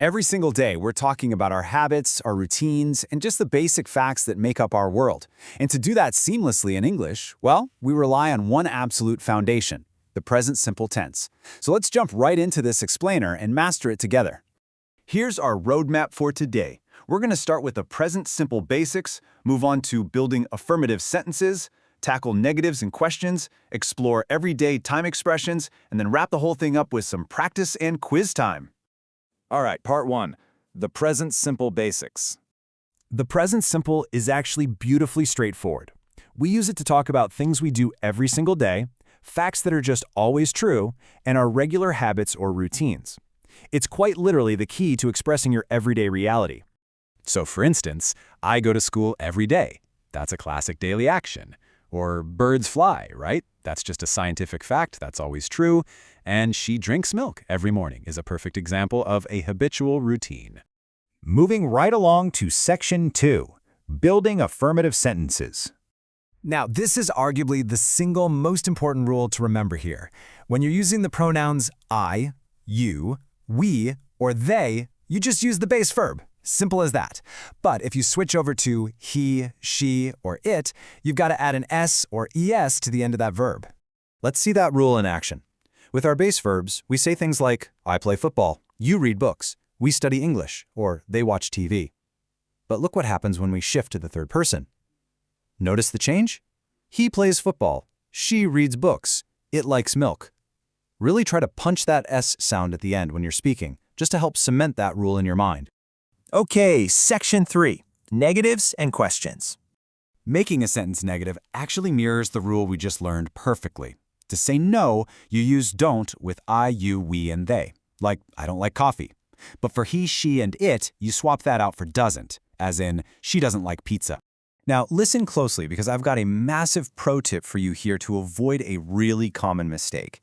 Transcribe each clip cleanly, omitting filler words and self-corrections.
Every single day, we're talking about our habits, our routines, and just the basic facts that make up our world. And to do that seamlessly in English, well, we rely on one absolute foundation, the present simple tense. So let's jump right into this explainer and master it together. Here's our roadmap for today. We're going to start with the present simple basics, move on to building affirmative sentences, tackle negatives and questions, explore everyday time expressions, and then wrap the whole thing up with some practice and quiz time. All right, part one, the present simple basics. The present simple is actually beautifully straightforward. We use it to talk about things we do every single day, facts that are just always true, and our regular habits or routines. It's quite literally the key to expressing your everyday reality. So for instance, I go to school every day. That's a classic daily action. Or birds fly, right? That's just a scientific fact, that's always true. And she drinks milk every morning is a perfect example of a habitual routine. Moving right along to Section 2, Building Affirmative Sentences. Now, this is arguably the single most important rule to remember here. When you're using the pronouns I, you, we, or they, you just use the base verb. Simple as that. But if you switch over to he, she, or it, you've got to add an s or es to the end of that verb. Let's see that rule in action. With our base verbs, we say things like, I play football, you read books, we study English, or they watch TV. But look what happens when we shift to the third person. Notice the change? He plays football, she reads books, it likes milk. Really try to punch that S sound at the end when you're speaking, just to help cement that rule in your mind. Okay, Section 3, Negatives and Questions. Making a sentence negative actually mirrors the rule we just learned perfectly. To say no, you use don't with I, you, we, and they, like I don't like coffee. But for he, she, and it, you swap that out for doesn't, as in she doesn't like pizza. Now listen closely because I've got a massive pro tip for you here to avoid a really common mistake.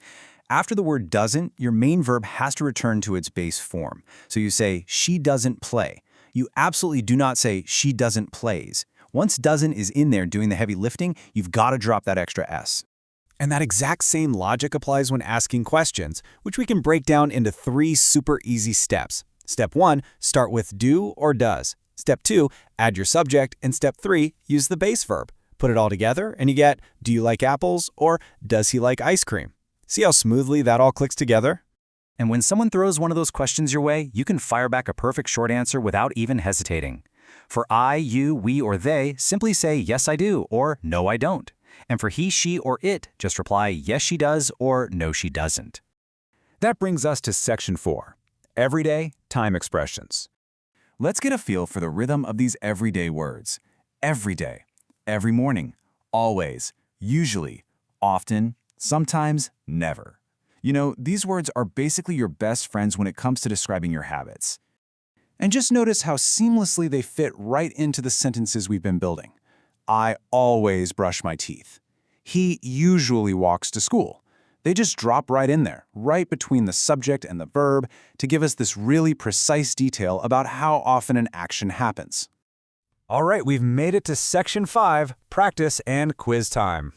After the word doesn't, your main verb has to return to its base form. So you say, she doesn't play. You absolutely do not say, she doesn't plays. Once doesn't is in there doing the heavy lifting, you've got to drop that extra S. And that exact same logic applies when asking questions, which we can break down into 3 super easy steps. Step 1, start with do or does. Step 2, add your subject. And step 3, use the base verb. Put it all together and you get, do you like apples or does he like ice cream? See how smoothly that all clicks together? And when someone throws one of those questions your way, you can fire back a perfect short answer without even hesitating. For I, you, we, or they, simply say, yes, I do, or no, I don't. And for he, she, or it, just reply, yes, she does, or no, she doesn't. That brings us to Section 4, Everyday Time Expressions. Let's get a feel for the rhythm of these everyday words. Every day, every morning, always, usually, often, sometimes, never. You know, these words are basically your best friends when it comes to describing your habits. And just notice how seamlessly they fit right into the sentences we've been building. I always brush my teeth. He usually walks to school. They just drop right in there, right between the subject and the verb, to give us this really precise detail about how often an action happens. All right, we've made it to Section 5, Practice and Quiz Time.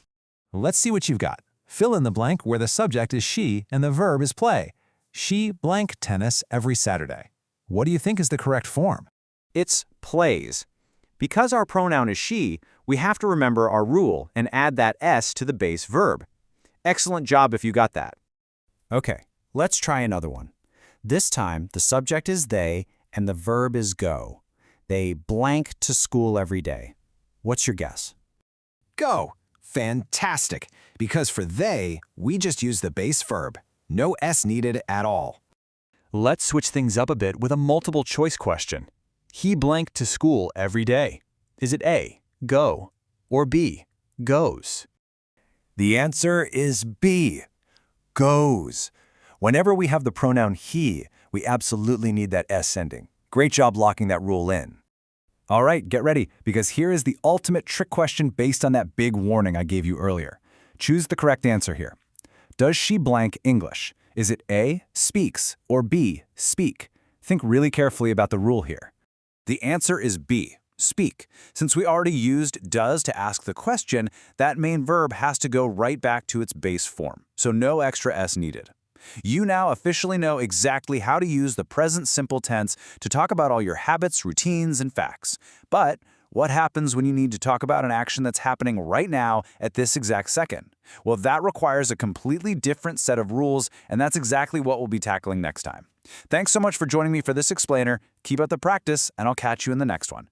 Let's see what you've got. Fill in the blank where the subject is she and the verb is play. She blank tennis every Saturday. What do you think is the correct form? It's plays. Because our pronoun is she, we have to remember our rule and add that s to the base verb. Excellent job if you got that. Okay, let's try another one. This time, the subject is they and the verb is go. They blank to school every day. What's your guess? Go. Fantastic. Because for they, we just use the base verb. No S needed at all. Let's switch things up a bit with a multiple choice question. He blank to school every day. Is it A, go, or B, goes? The answer is B, goes. Whenever we have the pronoun he, we absolutely need that S ending. Great job locking that rule in. All right, get ready, because here is the ultimate trick question based on that big warning I gave you earlier. Choose the correct answer here. Does she blank English? Is it A, speaks, or B, speak? Think really carefully about the rule here. The answer is B, speak. Since we already used does to ask the question, that main verb has to go right back to its base form, so no extra S needed. You now officially know exactly how to use the present simple tense to talk about all your habits, routines, and facts. But what happens when you need to talk about an action that's happening right now at this exact second? Well, that requires a completely different set of rules, and that's exactly what we'll be tackling next time. Thanks so much for joining me for this explainer. Keep up the practice, and I'll catch you in the next one.